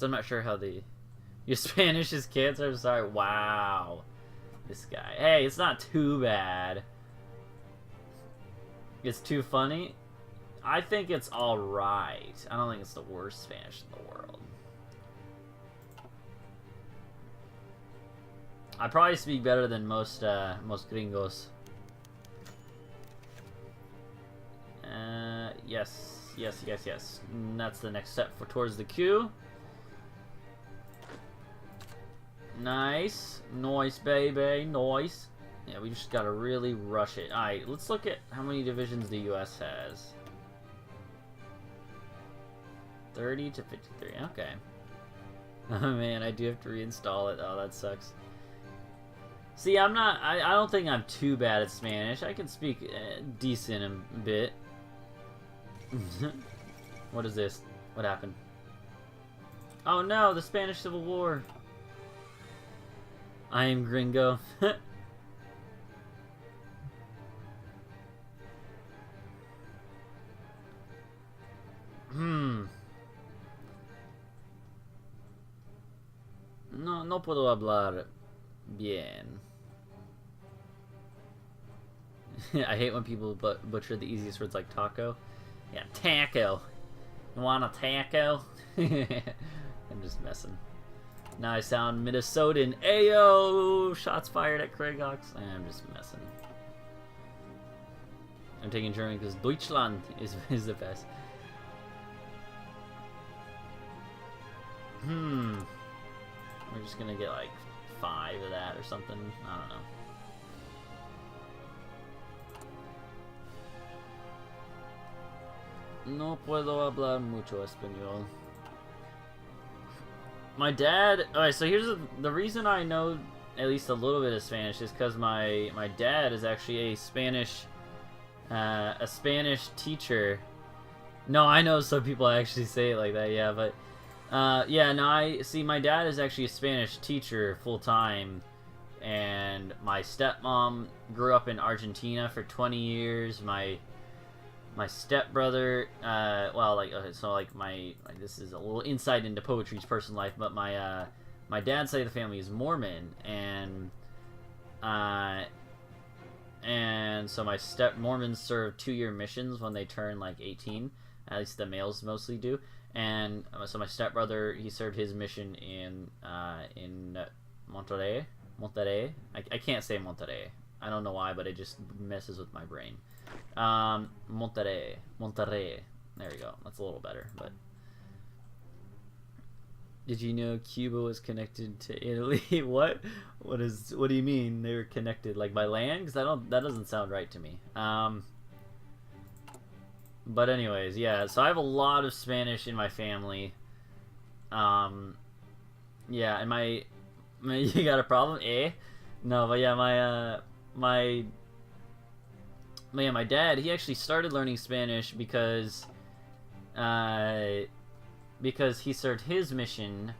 I'm not sure how the... Your Spanish is cancer? I'm sorry. Wow. This guy. Hey, it's not too bad. It's too funny? I think it's alright. I don't think it's the worst Spanish in the world. I probably speak better than most gringos. Yes. And that's the next step towards the queue. Nice, baby, nice. Yeah, we just gotta really rush it. Alright, let's look at how many divisions the US has. 30 to 53, okay. Oh man, I do have to reinstall it. Oh, that sucks. See, I don't think I'm too bad at Spanish. I can speak decent a bit. What is this? What happened? Oh no, the Spanish Civil War. I am gringo. No puedo hablar bien. I hate when people butcher the easiest words like taco. Yeah, taco. You want a taco? I'm just messing. Now I sound Minnesotan. Ayo! Shots fired at Craig Ox. I'm just messing. I'm taking German because Deutschland is the best. We're just gonna get like 5 of that or something. I don't know. No puedo hablar mucho español. My dad... Alright, so here's the reason I know at least a little bit of Spanish is because my dad is actually a Spanish teacher. No, I know some people actually say it like that, yeah, but... yeah, no, my dad is actually a Spanish teacher full-time, and my stepmom grew up in Argentina for 20 years. My stepbrother, well, like, okay, so, like, this is a little insight into poetry's personal life, but my dad's side of the family is Mormon, and so my Mormons serve 2-year missions when they turn, like, 18, at least the males mostly do, and so my stepbrother, he served his mission in Monterrey, I can't say Monterrey, I don't know why, but it just messes with my brain. Monterrey. There we go. That's a little better, but... Did you know Cuba was connected to Italy? What? What do you mean they were connected? Like by land? Because that doesn't sound right to me. But anyways, yeah, so I have a lot of Spanish in my family. Yeah, and you got a problem? Eh? No, but yeah, my dad, he actually started learning Spanish because he served his mission,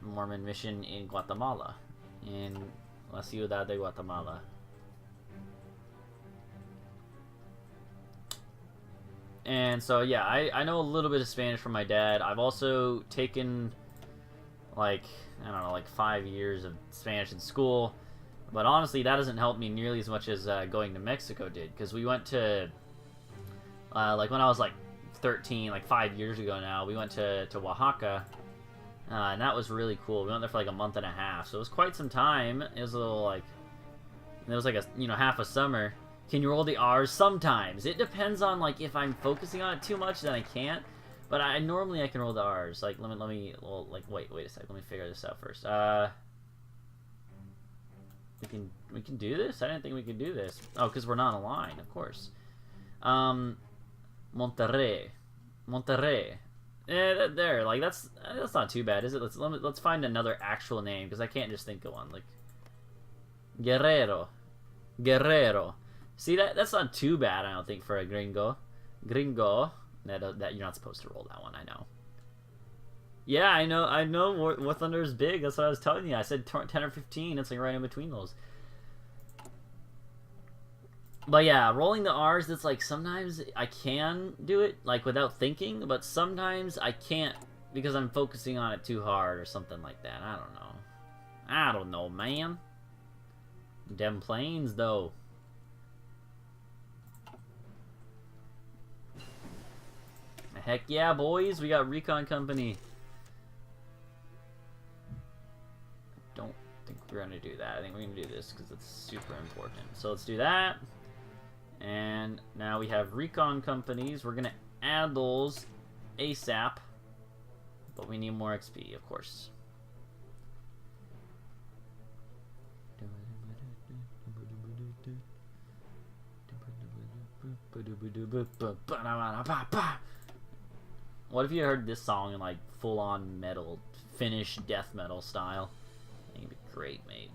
Mormon mission in Guatemala, in La Ciudad de Guatemala. And so, yeah, I know a little bit of Spanish from my dad. I've also taken, like, I don't know, like 5 years of Spanish in school. But honestly, that doesn't help me nearly as much as going to Mexico did. Because we went to, like when I was like 13, like 5 years ago now, we went to Oaxaca. And that was really cool. We went there for like a month and a half. So it was quite some time. It was a little like, it was like a, half a summer. Can you roll the R's? Sometimes. It depends on like if I'm focusing on it too much, then I can't. But normally I can roll the R's. Like, let me, well, like, wait a second. Let me figure this out first. We can do this? I didn't think we could do this. Oh, because we're not on a line, of course. Monterrey. There, like that's not too bad, is it? Let's find another actual name because I can't just think of one. Like Guerrero. See that's not too bad, I don't think, for a gringo. That you're not supposed to roll that one. I know. Yeah, I know. War Thunder is big. That's what I was telling you. I said 10 or 15. It's like right in between those. But yeah, rolling the R's, it's like sometimes I can do it like without thinking, but sometimes I can't because I'm focusing on it too hard or something like that. I don't know. I don't know, man. Dem planes, though. Heck yeah, boys. We got Recon Company. Don't think we're going to do that. I think we're going to do this because it's super important. So let's do that. And now we have Recon Companies. We're going to add those ASAP. But we need more XP, of course. What if you heard this song in like full-on metal, Finnish death metal style? I think it'd be great, mate.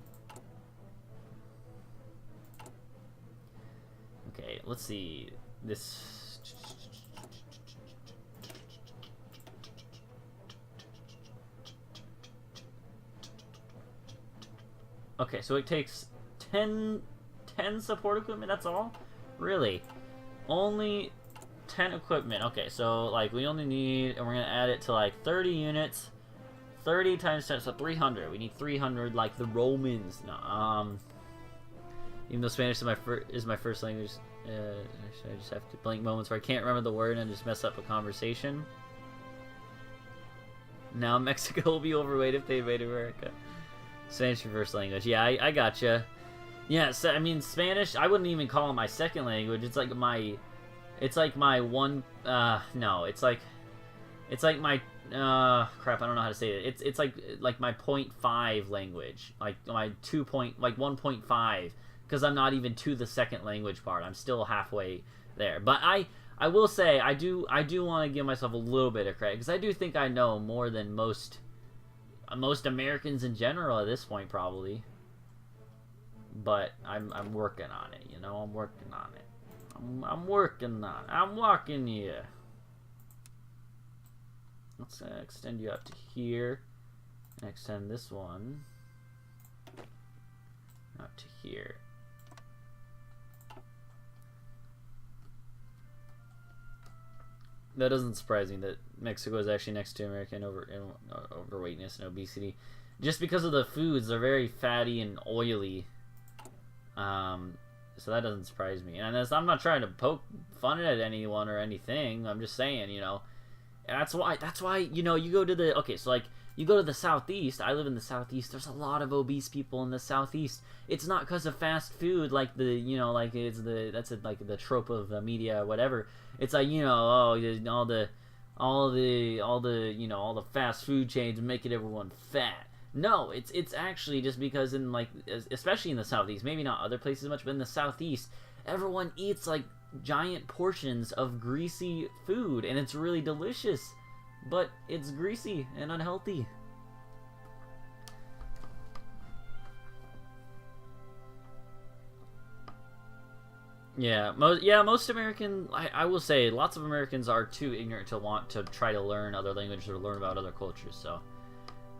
Okay, let's see this. Okay, so it takes 10 support equipment, that's all? Really? Only 10 equipment. Okay, so like we only need, and we're gonna add it to like 30 units. 30 times 10, so 300. We need 300 like the Romans. No, even though Spanish is my first language, I just have to blank moments where I can't remember the word and just mess up a conversation. Now Mexico will be overweight if they invade America. Spanish your first language. Yeah, I gotcha. Yeah, so, I mean, Spanish, I wouldn't even call it my second language. It's like my one, no, it's like my, crap, I don't know how to say it. It's like my 0.5 language. Like my 1.5, because I'm not even to the second language part. I'm still halfway there. But I will say, I do want to give myself a little bit of credit, because I do think I know more than most Americans in general at this point, probably. But I'm working on it, you know. I'm working on it. I'm working on it. I'm walking here. Let's extend you out to here, and extend this one out to here. That doesn't surprise me that Mexico is actually next to America in overweightness and obesity, just because of the foods. They're very fatty and oily. So that doesn't surprise me. And I'm not trying to poke fun at anyone or anything. I'm just saying, you know, that's why, you know, you go to the, okay, so like, you go to the Southeast. I live in the Southeast. There's a lot of obese people in the Southeast. It's not because of fast food, like the, you know, like it's the, that's it, like the trope of the media or whatever. It's like, you know, oh, all the, you know, all the fast food chains making everyone fat. No, it's actually just because in, like, especially in the Southeast, maybe not other places much, but in the Southeast, everyone eats like giant portions of greasy food, and it's really delicious, but it's greasy and unhealthy. Yeah, most American, I will say, lots of Americans are too ignorant to want to try to learn other languages or learn about other cultures, so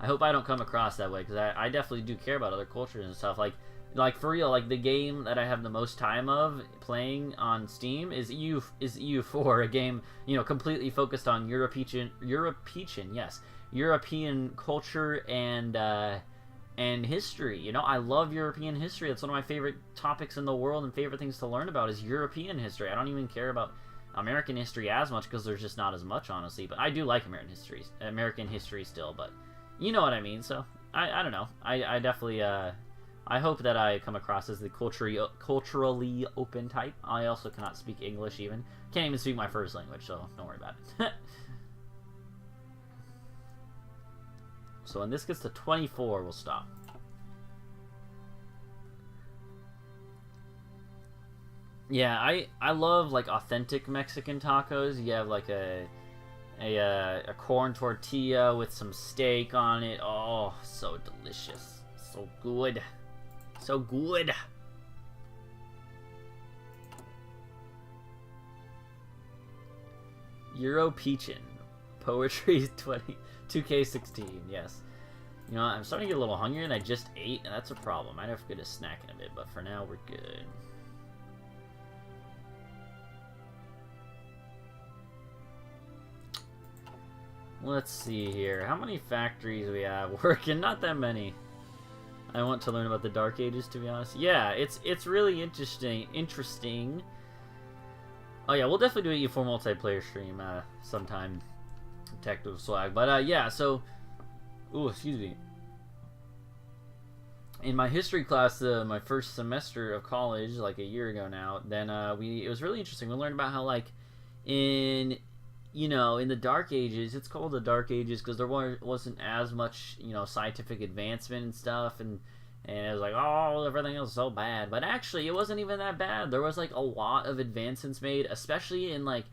I hope I don't come across that way, because I definitely do care about other cultures and stuff. Like for real, like the game that I have the most time of playing on Steam is EU4, a game, you know, completely focused on European culture and history. You know, I love European history. That's one of my favorite topics in the world and favorite things to learn about is European history. I don't even care about American history as much because there's just not as much, honestly. But I do like American history still, but you know what I mean. So I don't know. I definitely I hope that I come across as the culturally open type. I also cannot speak English even. Can't even speak my first language, so don't worry about it. So when this gets to 24, we'll stop. Yeah, I love like authentic Mexican tacos. You have like a corn tortilla with some steak on it. Oh, so delicious. So good. So good. Euro Peachin. Poetry 2K16, yes. You know, I'm starting to get a little hungry and I just ate, and that's a problem. I might have to get a snack in a bit, but for now we're good. Let's see here. How many factories we have working? Not that many. I want to learn about the Dark Ages, to be honest. Yeah, it's really interesting. Oh yeah, we'll definitely do a E4 multiplayer stream sometime. Technical swag. But yeah, so... Ooh, excuse me. In my history class, my first semester of college, like a year ago now, then it was really interesting. We learned about how, like, in the Dark Ages, it's called the Dark Ages because there wasn't as much, scientific advancement and stuff, and it was like, oh, everything else is so bad. But actually, it wasn't even that bad. There was, like, a lot of advancements made, especially in, like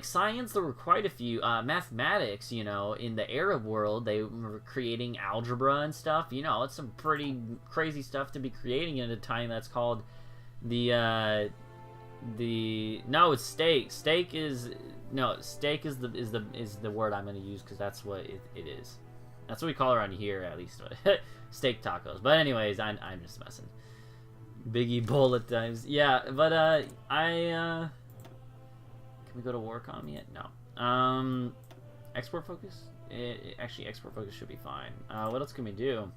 science. There were quite a few. Mathematics, in the Arab world, they were creating algebra and stuff. It's some pretty crazy stuff to be creating at a time that's called it's steak. Steak is the word I'm going to use because that's what it is. That's what we call it around here, at least. Steak tacos. But anyways, I'm just messing. Biggie bullet times. Yeah, but can we go to war economy yet? No. Export focus? Actually, export focus should be fine. What else can we do?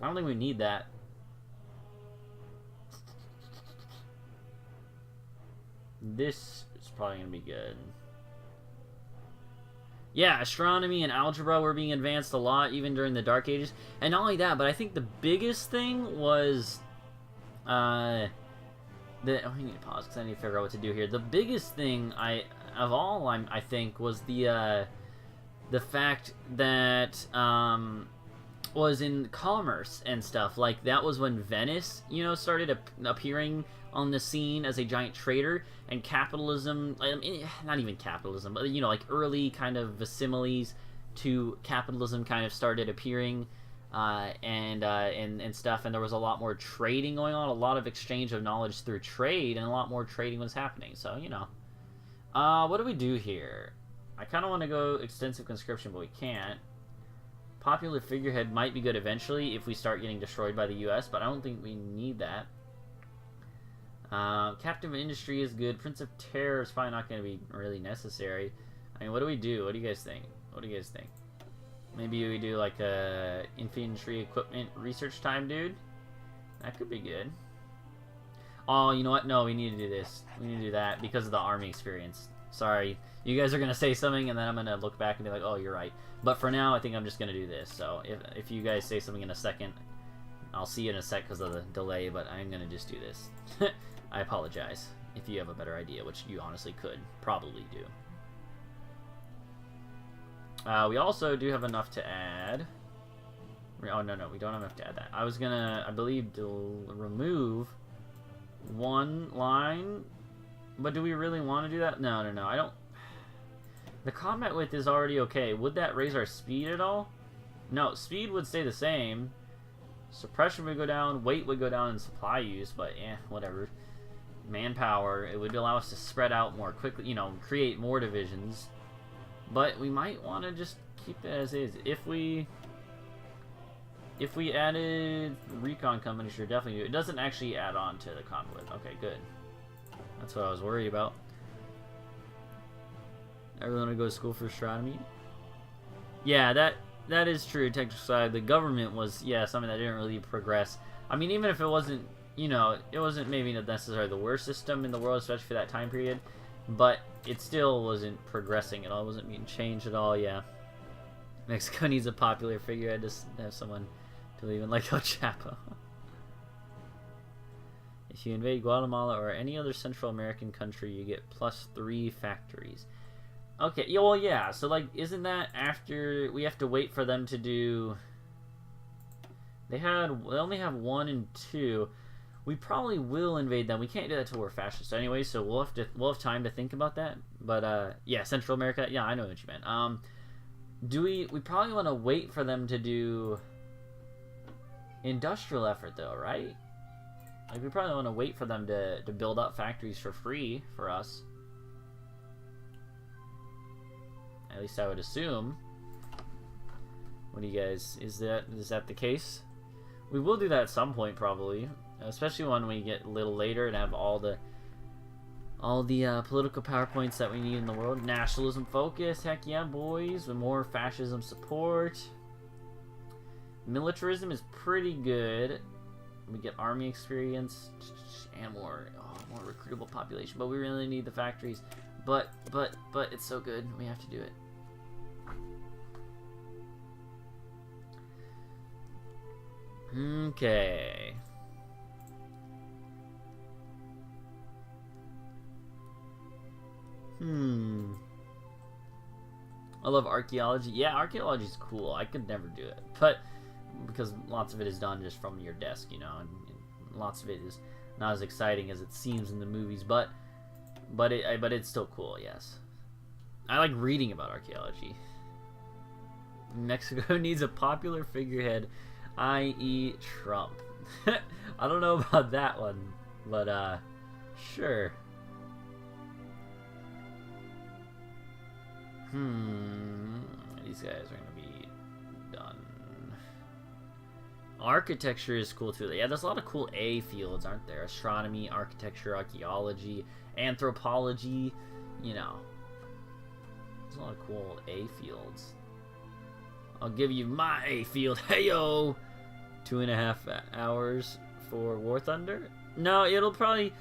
I don't think we need that. This is probably going to be good. Yeah, astronomy and algebra were being advanced a lot, even during the Dark Ages. And not only that, but I think the biggest thing was... I need to pause because I need to figure out what to do here. The biggest thing I think was the fact that was in commerce and stuff. Like, that was when Venice, started appearing on the scene as a giant trader, and capitalism, not even capitalism, but like early kind of similes to capitalism kind of started appearing. And stuff, and there was a lot more trading going on, a lot of exchange of knowledge through trade, and a lot more trading was happening. So, what do we do here? I kind of want to go extensive conscription, but we can't. Popular figurehead might be good eventually if we start getting destroyed by the U.S., but I don't think we need that. Captive industry is good. Prince of Terror is probably not going to be really necessary. I mean, what do we do? What do you guys think? Maybe we do like a infantry equipment research time, dude. That could be good. Oh, you know what? No, we need to do this. We need to do that because of the army experience. Sorry. You guys are going to say something, and then I'm going to look back and be like, oh, you're right. But for now, I think I'm just going to do this. So if you guys say something in a second, I'll see you in a sec because of the delay, but I'm going to just do this. I apologize if you have a better idea, which you honestly could probably do. We also do have enough to add. Oh, no, we don't have enough to add that. I was gonna, I believe, remove one line. But do we really want to do that? No, I don't. The combat width is already okay. Would that raise our speed at all? No, speed would stay the same. Suppression would go down, weight would go down, and supply use, but whatever. Manpower, it would allow us to spread out more quickly, create more divisions. But we might want to just keep it as is. If we added recon company, sure, definitely do. It doesn't actually add on to the conflict. Okay, good. That's what I was worried about. Everyone to go to school for astronomy? Yeah, that is true. Technical side, the government was something that didn't really progress. I mean, even if it wasn't, it wasn't maybe necessarily the worst system in the world, especially for that time period. But it still wasn't progressing at all. It wasn't being changed at all, yeah. Mexico needs a popular figure. I just have someone to leave in like El Chapo. If you invade Guatemala or any other Central American country, you get +3 factories. Okay, yeah, well, yeah. So, like, isn't that after we have to wait for them to do... They only have 1 and 2. We probably will invade them. We can't do that till we're fascist anyway, so we'll have time to think about that. But yeah, Central America. Yeah, I know what you meant. We probably want to wait for them to do industrial effort though, right? Like, we probably want to wait for them to build up factories for free for us. At least I would assume. What do you guys? Is that the case? We will do that at some point probably. Especially when we get a little later and have all the all the political PowerPoints that we need in the world. Nationalism focus, heck yeah, boys. With more fascism support. Militarism is pretty good. We get army experience and more recruitable population. But we really need the factories. But it's so good. We have to do it. Okay. I love archaeology. Yeah, archaeology is cool. I could never do it, but because lots of it is done just from your desk, you know, and lots of it is not as exciting as it seems in the movies. But it's still cool. Yes, I like reading about archaeology. Mexico needs a popular figurehead, i.e., Trump. I don't know about that one, but sure. These guys are gonna be done. Architecture is cool too. Yeah, there's a lot of cool A fields, aren't there? Astronomy, architecture, archaeology, anthropology. You know, there's a lot of cool A fields. I'll give you my A field. Heyo, 2.5 hours for War Thunder. No, we'll probably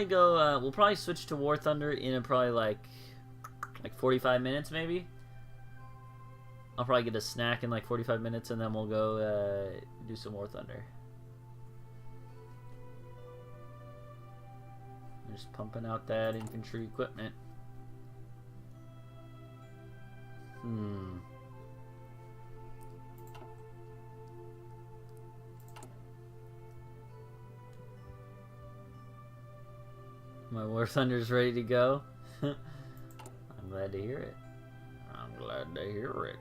go. We'll probably switch to War Thunder in probably like 45 minutes maybe. I'll probably get a snack in like 45 minutes and then we'll go do some War Thunder. I'm just pumping out that infantry equipment. My War Thunder's ready to go. I'm glad to hear it. I'm glad to hear it.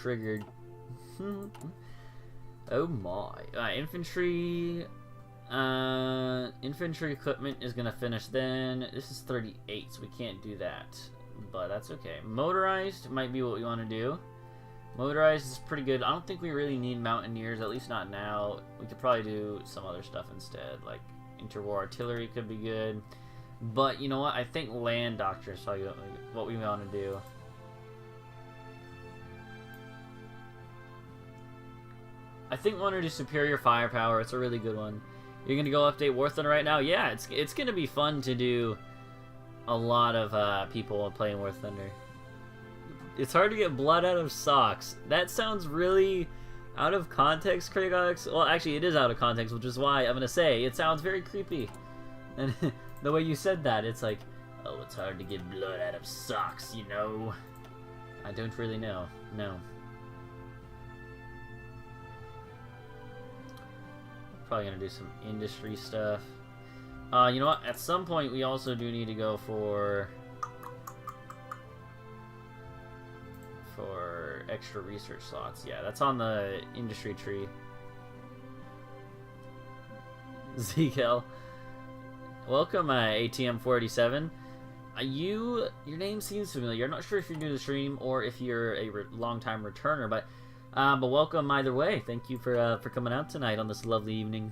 Triggered. Oh my. Infantry. Infantry equipment is gonna finish then. This is 38, so we can't do that. But that's okay. Motorized might be what we want to do. Motorized is pretty good. I don't think we really need Mountaineers, at least not now. We could probably do some other stuff instead, like interwar artillery could be good. But you know what? I think land doctor is probably what we want to do. I think we want to do superior firepower. It's a really good one. You're gonna go update War Thunder right now? Yeah, it's gonna be fun to do a lot of people playing War Thunder. It's hard to get blood out of socks. That sounds really out of context, Kragox. Well, actually, it is out of context, which is why I'm gonna say it sounds very creepy. And the way you said that, it's like, oh, it's hard to get blood out of socks, you know? I don't really know. No. Probably gonna do some industry stuff. You know what? At some point, we also do need to go for extra research slots. Yeah, that's on the industry tree. Zekel. Welcome, ATM 487. Your name seems familiar. I'm not sure if you're new to the stream or if you're a long-time returner, but welcome either way. Thank you for coming out tonight on this lovely evening.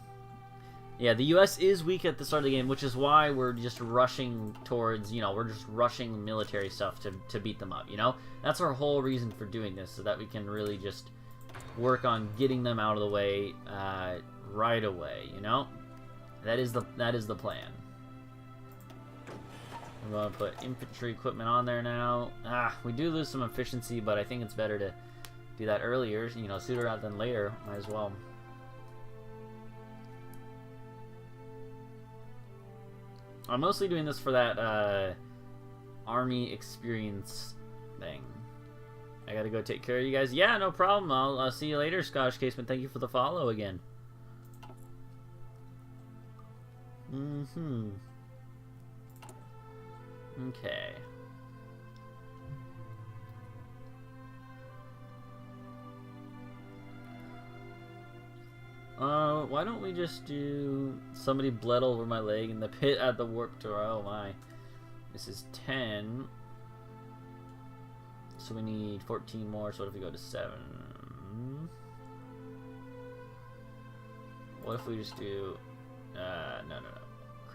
Yeah, the U.S. is weak at the start of the game, which is why we're just rushing towards, you know, we're just rushing military stuff to beat them up, you know? That's our whole reason for doing this, so that we can really just work on getting them out of the way right away, you know? That is the plan. I'm going to put infantry equipment on there now. We do lose some efficiency, but I think it's better to do that earlier, you know, sooner rather than later. Might as well. I'm mostly doing this for that army experience thing. I gotta go take care of you guys. Yeah, no problem. I'll see you later, Scottish Casement. Thank you for the follow again. Okay. Why don't we just do... Somebody bled over my leg in the pit at the warp tour. Oh my. This is 10. So we need 14 more, so what if we go to 7? What if we just do... no.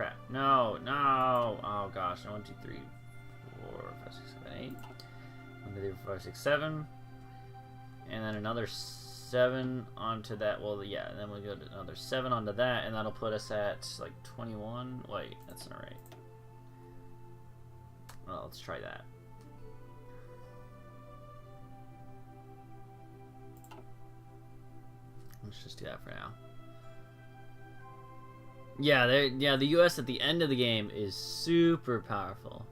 crap. No, no. Oh gosh. 1, 2, 3, 4, 5, 6, 7, 8. 1, 2, 3, 4, 5, 6, 7. And then another 7 onto that. Well, yeah, and then we'll go to another 7 onto that, and that'll put us at like 21. Wait, that's not right. Well, let's try that. Let's just do that for now. Yeah, the U.S. at the end of the game is super powerful.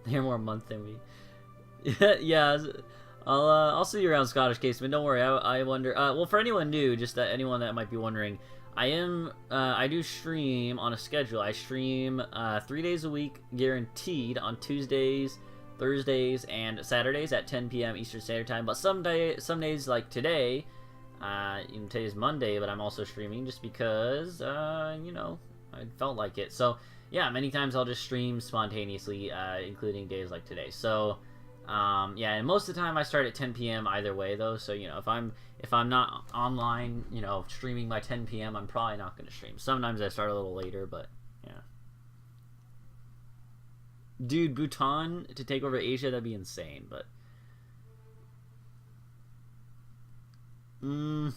They're more a month than we. Yeah, I'll see you around Scottish Case, but don't worry. I wonder. Well, for anyone new, just anyone that might be wondering, I do stream on a schedule. I stream 3 days a week, guaranteed, on Tuesdays, Thursdays, and Saturdays at 10 p.m. Eastern Standard Time. But some days like today, today's Monday, but I'm also streaming just because, you know, I felt like it. So yeah, many times I'll just stream spontaneously, including days like today. So yeah, and most of the time I start at 10 p.m. either way though. So you know, if I'm not online, you know, streaming by 10 p.m., I'm probably not going to stream. Sometimes I start a little later, but yeah. Dude, Bhutan to take over Asia, that'd be insane, but well,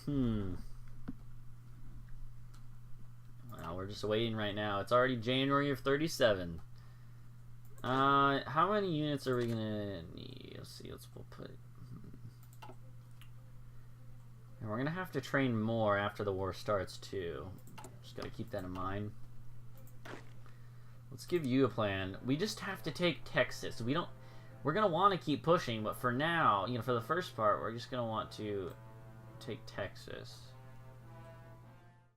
we're just waiting right now. It's already January of 37. How many units are we gonna need? Let's see. We'll put. And we're gonna have to train more after the war starts too. Just gotta keep that in mind. Let's give you a plan. We just have to take Texas. We're gonna want to keep pushing, but for now, you know, for the first part, we're just gonna want to take Texas.